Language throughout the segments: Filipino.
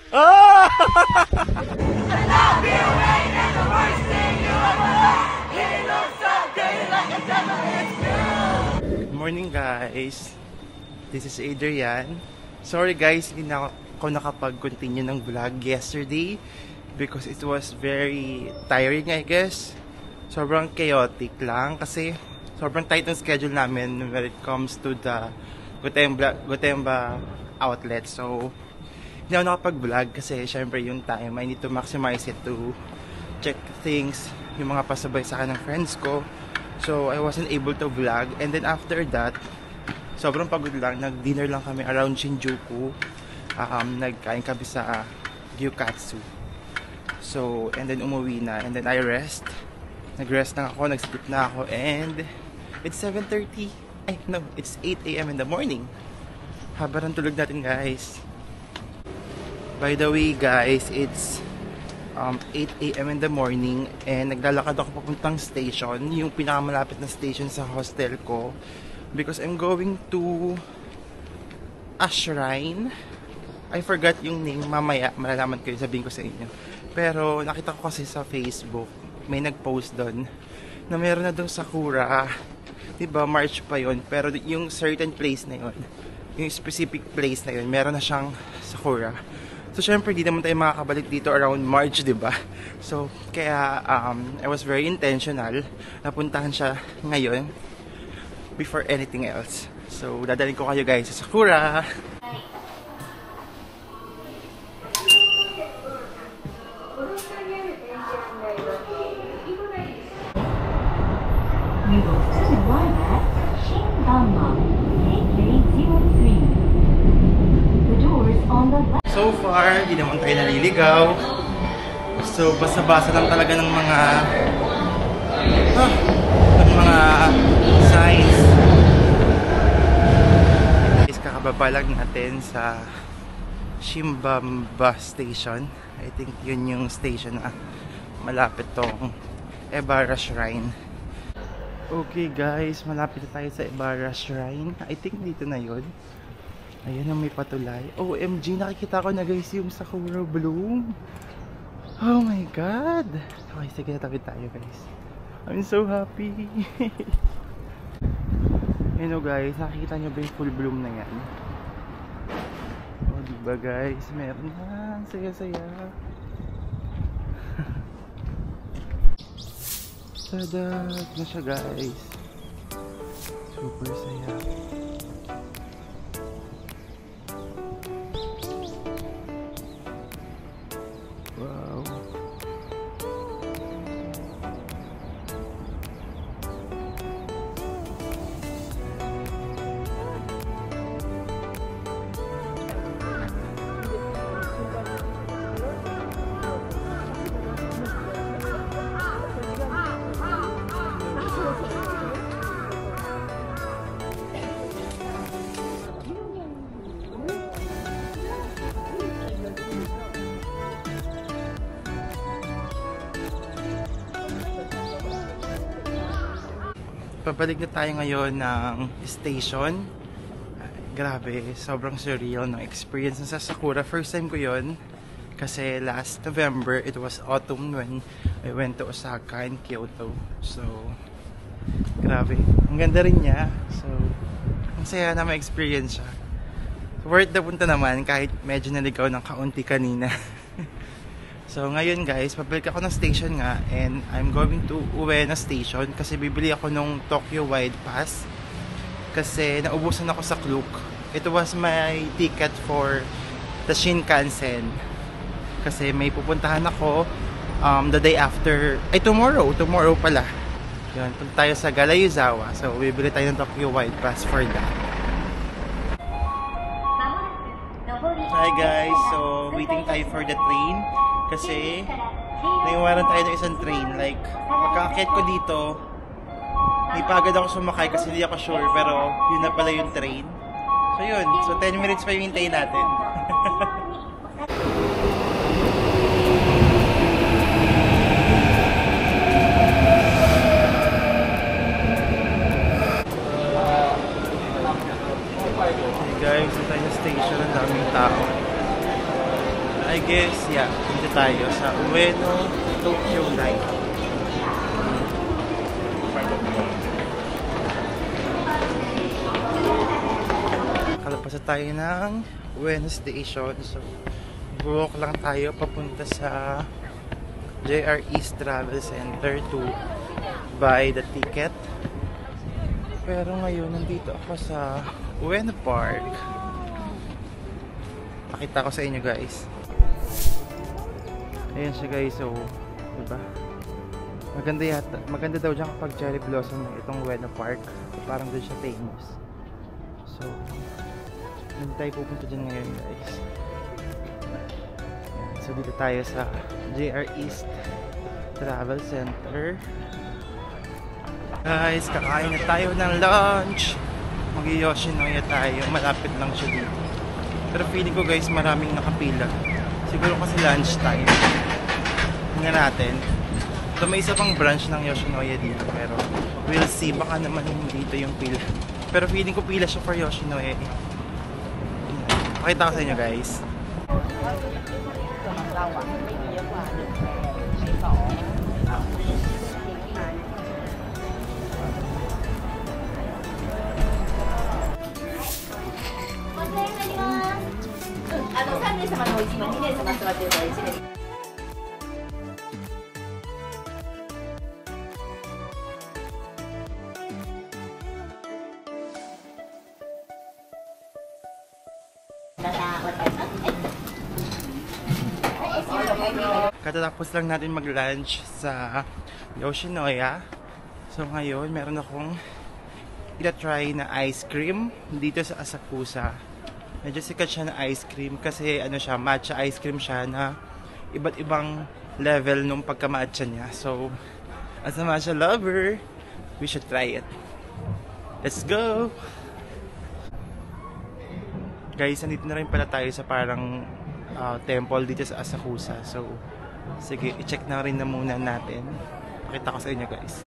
Oh! Good morning guys. This is Adrian. Sorry guys, hindi na ako nakapag-continue ng vlog yesterday because it was very tiring, I guess. Sobrang chaotic lang kasi sobrang tight ng schedule namin when it comes to the Gotemba outlet. So, hindi ako nakapag-vlog kasi syempre yung time, I need to maximize it to check things, yung mga pasabay sa akin ng friends ko. So, I wasn't able to vlog. And then after that, sobrang pagod lang. Nag-dinner lang kami around Shinjuku. Nagkain kami sa Gyukatsu. So, and then umuwi na. And then I rest. Nag-rest na ako, nag-sleep na ako. And it's 7:30. No, it's 8 AM in the morning. Haba ng tulog natin guys. By the way guys, it's 8 AM in the morning and naglalakad ako papuntang station, yung pinakamalapit na station sa hostel ko because I'm going to a shrine. I forgot yung name, mamaya malalaman ko yun, sabihin ko sa inyo. Pero nakita ko kasi sa Facebook, may nag-post doon na meron na daw sakura. Diba, March pa yun, pero yung certain place na yun, yung specific place na yun, meron na siyang sakura. So, syempre, di naman tayo makakabalik dito around March, di ba? So, kaya, I was very intentional. Napuntahan siya ngayon before anything else. So, dadalhin ko kayo guys sa Sakura. We will soon arrive at Shinganma, AK03. The doors on the left. So far, di naman tayo naliligaw. So, basa-basa lang talaga ng mga signs. Is kakababa lang natin sa Shimbamba Station. I think yun yung station na malapit tong Ebara Shrine. Okay guys, malapit na tayo sa Ebara Shrine. I think dito na yun. Ayan ang may patulay. OMG, nakikita ko na guys yung Sakura Bloom. Oh my God. Okay, sige, natapit tayo guys. I'm so happy. You know guys, nakikita nyo ba yung full bloom na yan? Oh, diba guys? Meron na. Saya-saya. Sadat na siya guys. Super saya. Wow. Pabalik na tayo ngayon ng station. Grabe, sobrang surreal ng experience sa Sakura. First time ko yon kasi last November, it was autumn when I went to Osaka and Kyoto. So, grabe. Ang ganda rin niya. So, ang saya na ma-experience siya. Worth the punta naman kahit medyo naligaw ng kaunti kanina. So ngayon guys, pabalik ako ng station nga and I'm going to Ueno Station kasi bibili ako nung Tokyo Wide Pass kasi naubusan ako sa Klook. It was my ticket for the Shinkansen kasi may pupuntahan ako the day after, tomorrow pala. Yun, punta tayo sa Galayuzawa. So bibili tayo ng Tokyo Wide Pass for that. Hi guys, so waiting tayo for the train kasi naiwanan tayo ng isang train. Like, pagka-akit ko dito, may pagod ako sumakay kasi hindi ako sure, pero yun na pala yung train. So yun, so 10 minutes pa yung hintayin natin. Hey guys, so tayo sa station, ang daming tao. I guess, yeah, dito tayo sa Ueno Tokyo Light. Kalapasa tayo ng Ueno Station. So, walk lang tayo papunta sa JR East Travel Center to buy the ticket. Pero ngayon, nandito ako sa Ueno Park. Pakita ko sa inyo guys. Ayan siya guys, so diba? Maganda daw dyan kapag cherry blossom ng itong Ueno Park. Parang doon siya famous. So, hindi tayo pupunta dyan ngayon guys. So dito tayo sa JR East Travel Center. Guys, kakain na tayo ng lunch. Mag-Yoshinoya tayo. Malapit lang siya dito. Pero feeling ko guys, maraming nakapila. Siguro kasi lunch time. Tingnan natin. So may isa pang branch ng Yoshinoya dito. Pero we'll see. Baka naman dito yung pila. Pero feeling ko pila siya for Yoshinoya. Pakita ko sa inyo guys. Katatapos lang natin mag-lunch sa Yoshinoya. So ngayon, meron akong ina-try na ice cream dito sa Asakusa. Medyo sikat siya na ice cream kasi ano siya, matcha ice cream siya na iba't ibang level nung pagka-matcha niya. So, as a matcha lover, we should try it. Let's go! Guys, nandito na rin pala tayo sa parang temple dito sa Asakusa. So, sige, i-check na rin na muna natin. Pakita ko sa inyo guys.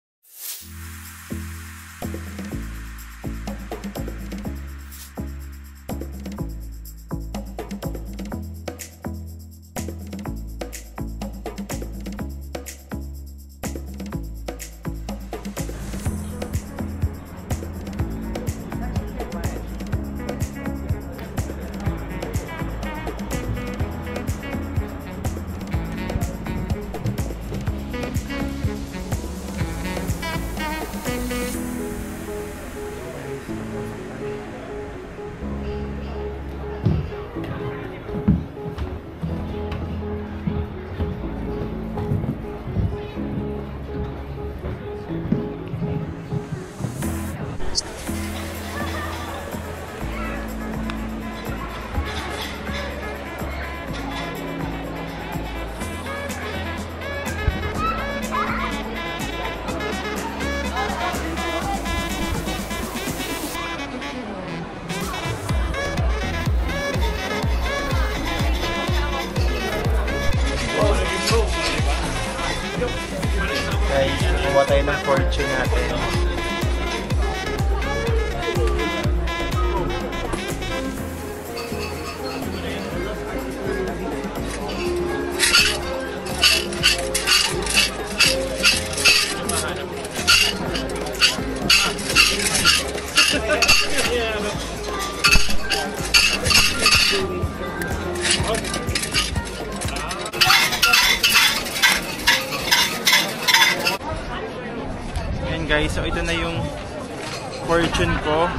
Guys, nakuha tayo ng fortune natin. Guys, so ito na yung fortune ko.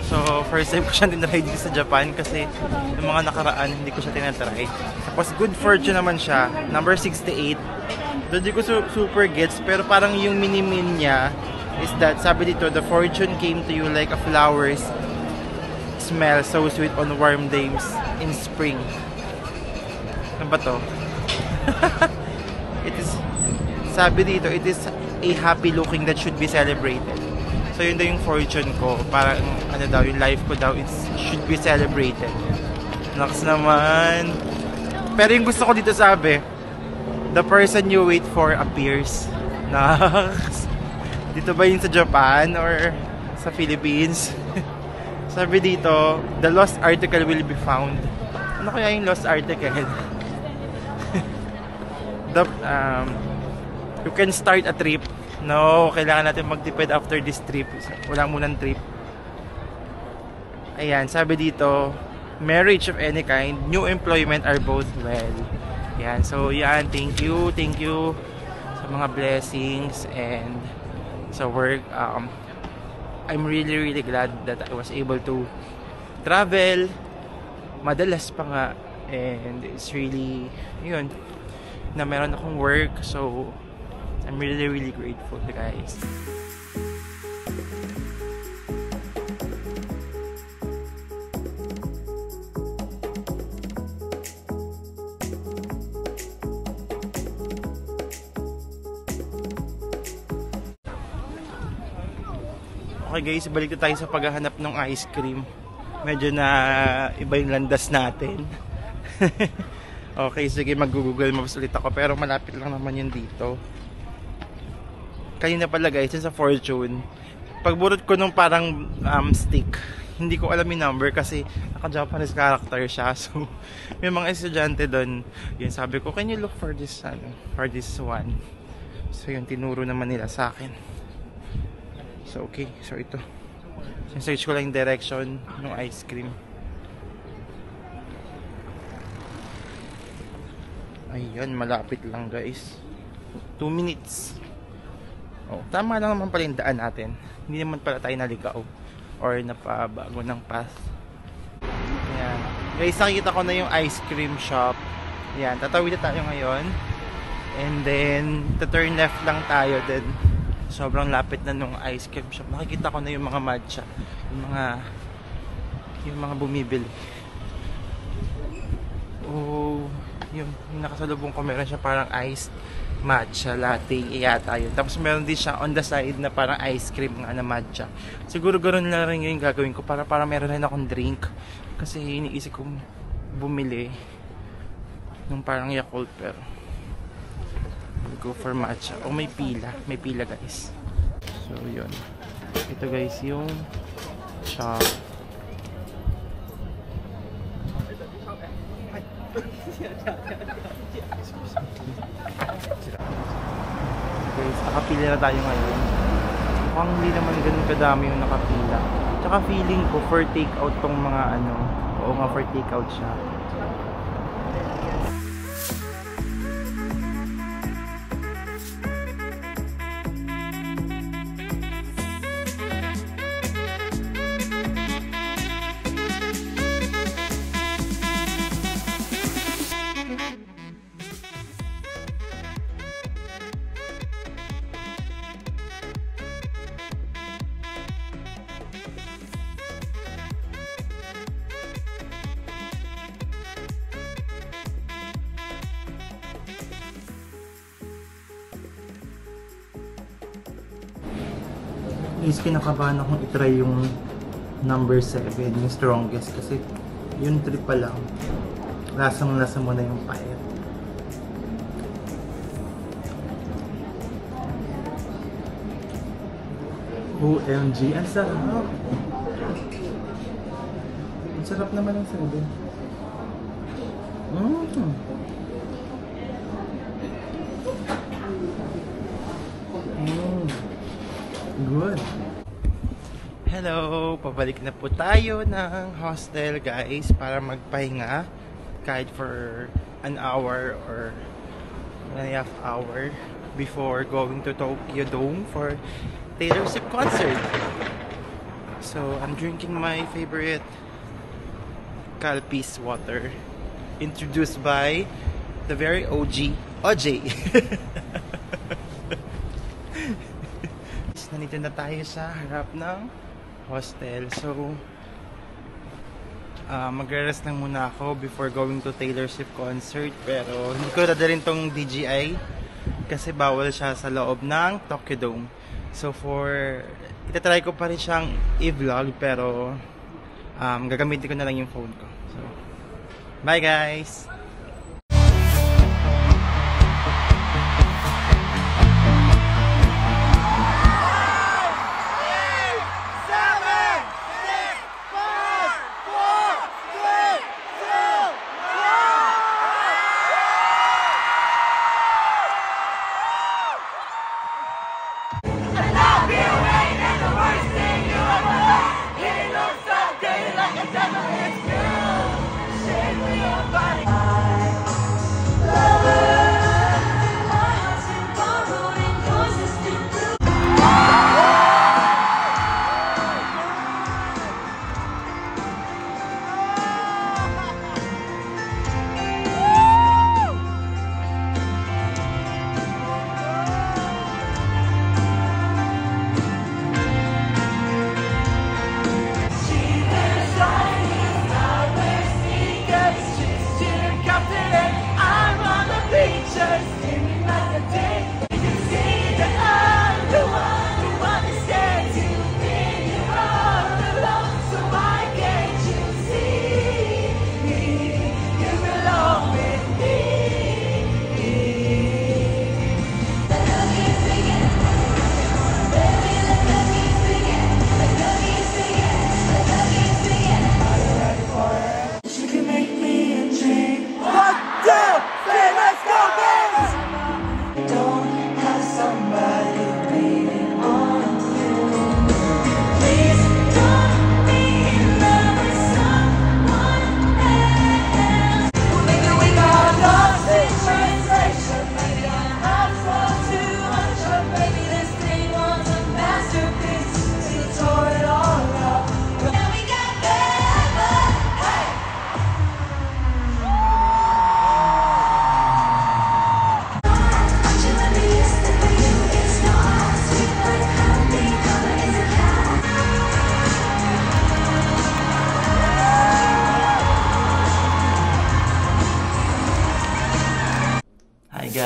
So first time ko siya tinry dito sa Japan kasi yung mga nakaraan hindi ko siya tinatry. Tapos good fortune naman siya, number 68. Doon di ko super gets, pero parang yung mini-min niya is that sabi dito, the fortune came to you like a flowers smell so sweet on warm days in spring. Ano ba to? It is, sabi dito, it is a happy looking that should be celebrated. So yun daw yung fortune ko. Parang ano daw, yung life ko daw should be celebrated. Naks naman. Pero yung gusto ko dito sabi, the person you wait for appears. Naks. Dito ba yun sa Japan or sa Philippines? Sabi dito, the lost article will be found. Ano kaya yung lost article? You can start a trip. No, kailangan natin magtipid after this trip. Wala munang trip. Ayan, sabi dito, marriage of any kind, new employment are both well. Ayan, so yan, thank you sa mga blessings and sa work. I'm really glad that I was able to travel madalas pa nga, and it's really yun na meron akong work, so I'm really grateful, guys. Okay guys, balik na tayo sa paghahanap ng ice cream. Medyo na iba yung landas natin. Okay, sige, mag-google maps ulit ako, pero malapit lang naman yun dito. Kanina pala guys, yun sa Fortune, pagburot ko nung parang stick, hindi ko alam yung number kasi naka-Japanese character siya. So may mga estudyante doon, yun sabi ko, can you look for this one? So yun, tinuro naman nila sa akin. So okay, so ito, search ko lang yung direction ng ice cream. Ayan, malapit lang guys, 2 minutes. Oh, tama lang naman pala yung daan natin. Hindi naman pala tayo naligaw or napabago ng path. Ayan guys, nakikita ko na yung ice cream shop. Ayan, tatawid na tayo ngayon, and then turn left lang tayo. Then sobrang lapit na nung ice cream shop. Nakikita ko na yung mga matcha, yung mga bumibili. Oh, yung nakasalubong ko, meron siya parang iced matcha latte yata yun. Tapos meron din siya on the side na parang ice cream nga na matcha. Siguro ganoon na rin yung gagawin ko para meron rin akong drink, kasi iniisip kong bumili nung parang Yakult, pero go for matcha. Oh, may pila guys. So yun, ito guys yung shop. Guys, nakapila na tayo ngayon. Mukhang hindi naman ganun kadami yung nakapila. Tsaka feeling ko for take out tong mga ano. Oo nga, for take out siya. Is kinakabahan akong itry yung number 7, yung strongest, kasi yung trip pa lang, lasang-lasa mo na yung pait. OMG, ang sarap! Ang sarap naman ang 7. Good. Hello! Pabalik na po tayo ng hostel guys para magpahinga kahit for an hour or 1.5 hour before going to Tokyo Dome for Taylor Swift concert. So I'm drinking my favorite Calpis water, introduced by the very OG OJ. Nandito na tayo sa harap ng hostel. So magre-rest lang muna ako before going to Taylor Swift concert, pero hindi ko dadalhin tong DJI kasi bawal siya sa loob ng Tokyo Dome. So itatry ko pa rin siyang i-vlog, pero gagamitin ko na lang yung phone ko. So bye guys!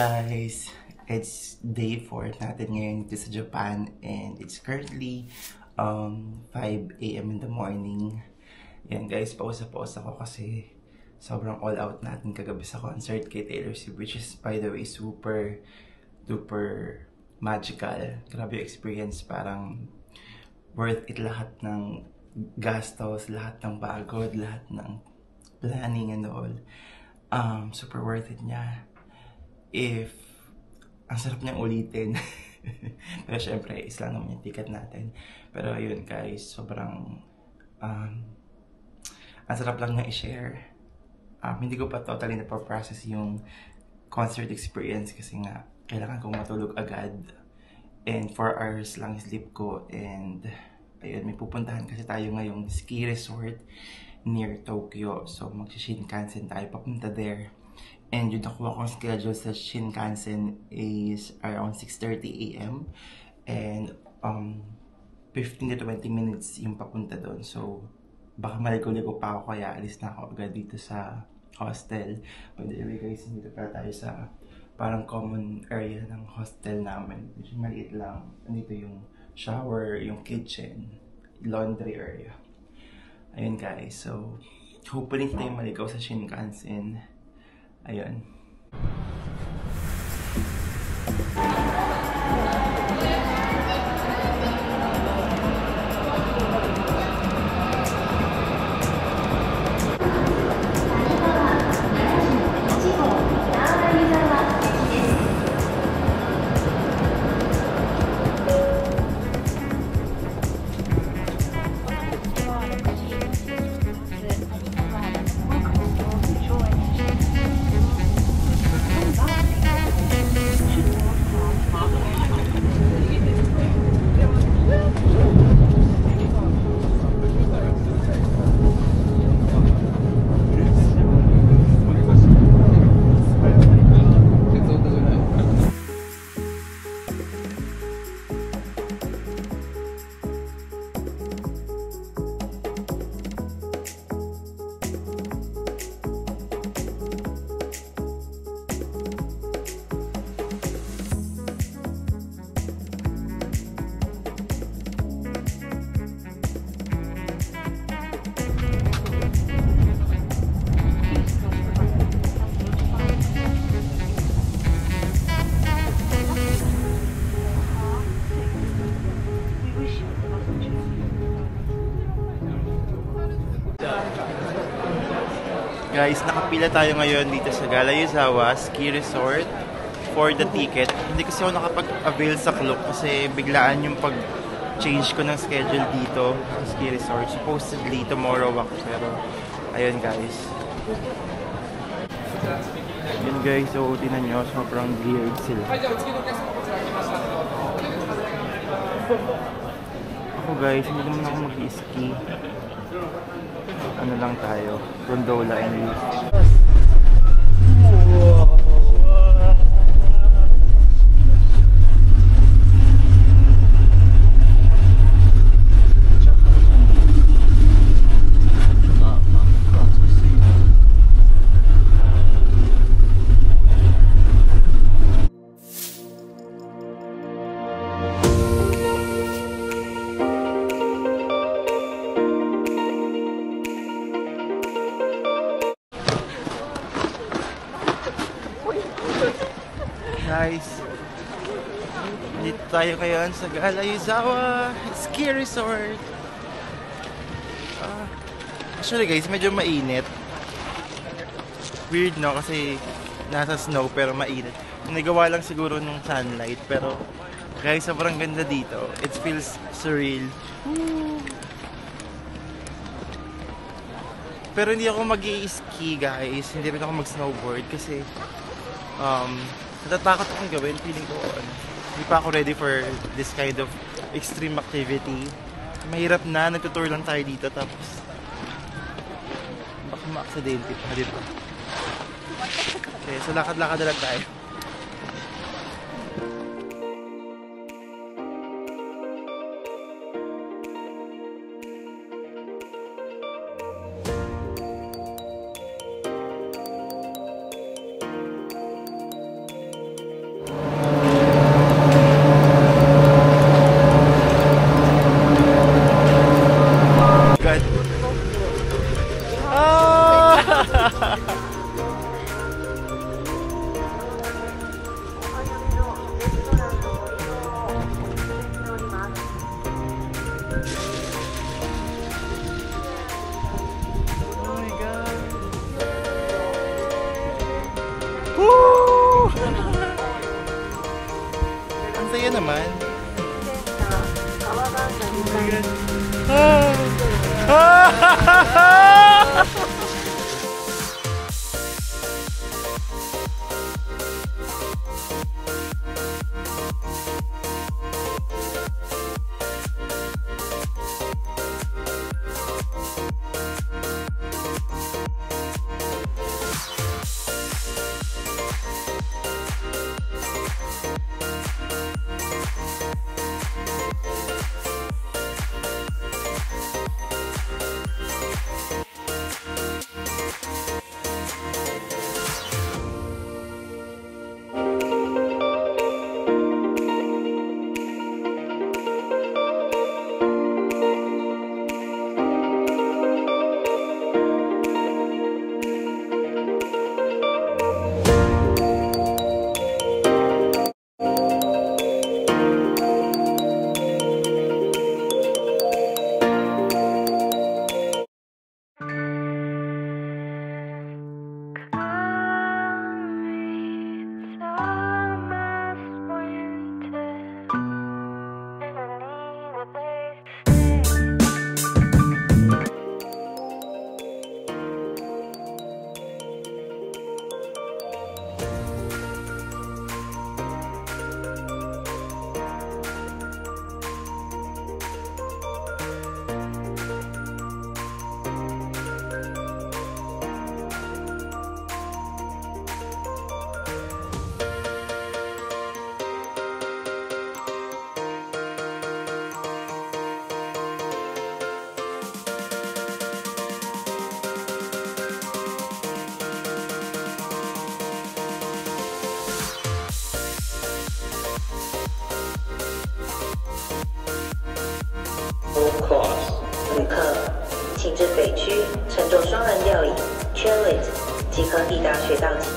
guys, it's day 4 natin ngayon dito sa Japan and it's currently 5 a.m. in the morning. Yan guys, pausa-pausa ako kasi sobrang all out natin kagabi sa concert kay Taylor Swift, which is by the way super duper magical. Grabe yung experience, parang worth it lahat ng gastos, lahat ng pagod, lahat ng planning and all. Super worth it niya. If ang sarap niyang ulitin. Pero syempre, is lang naman yung ticket natin. Pero ayun guys, sobrang ang sarap lang niyang i-share. Hindi ko pa totally napaprocess yung concert experience kasi nga kailangan kong matulog agad. And 4 hours lang sleep ko. And ayun, may pupuntahan kasi tayo ngayong ski resort near Tokyo. So mag-Shinkansen tayo papunta there. And yung nakuha kong schedule sa Shinkansen is around 6:30 a.m. And 15 to 20 minutes yung papunta doon. So baka maligo-ligo pa ako kaya alis na ako agad dito sa hostel. But anyway guys, dito pala tayo sa parang common area ng hostel namin. Which maliit lang. Dito yung shower, yung kitchen, laundry area. Ayun guys, so hopefully tayo maligaw sa Shinkansen. Ayun. Guys, nakapila tayo ngayon dito sa Gala Yuzawa Ski Resort for the ticket. Hindi kasi ako nakapag-avail sa Klook kasi biglaan yung pag-change ko ng schedule dito sa Ski Resort. Supposedly tomorrow ako, pero ayun guys. Yun guys, so tinan nyo, sobrang geared sila. Ako guys, hindi naman ako mag-ski. Ano lang tayo, gondola and lift. Guys, dito tayo ngayon sa Gala Yuzawa Ski Resort. Actually guys, medyo mainit. Weird no, kasi nasa snow pero mainit. Nagawa lang siguro nung sunlight, pero guys, sobrang ganda dito. It feels surreal. Woo! Pero hindi ako mag-i-ski guys, hindi rin ako mag-snowboard kasi natatakot akong gawin. Feeling ko, hindi pa ako ready for this kind of extreme activity. Mahirap na, nagtutour lang tayo dito tapos baka ma-aksidente pa dito. Okay, so lakad-lakad na lang tayo. naman. Oh my God. Ah! Cross. 旅客，请至北区乘坐双人吊椅 Chairlift 即可抵达雪道机。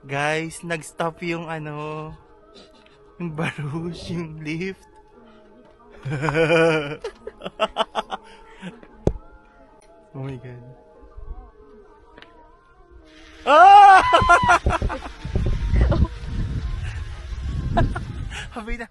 Guys, nag-stop yung yung barush, yung lift. Oh my God. Ah! Habay na.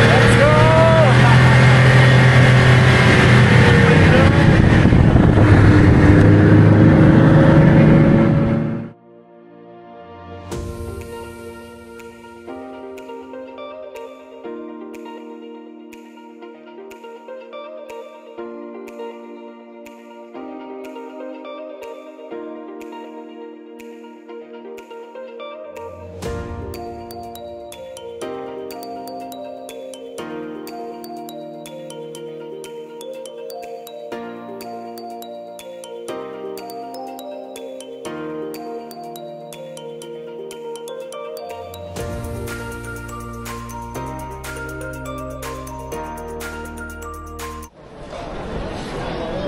Let's go!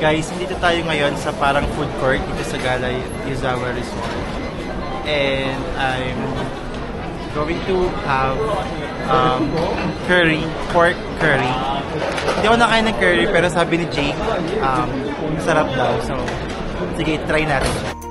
Guys, dito tayo ngayon sa parang food court dito sa Galay Yuzawa Resort. And I'm going to have curry, pork curry. Hindi ako nakain ng curry pero sabi ni Jake, masarap daw. So, sige, try natin siya.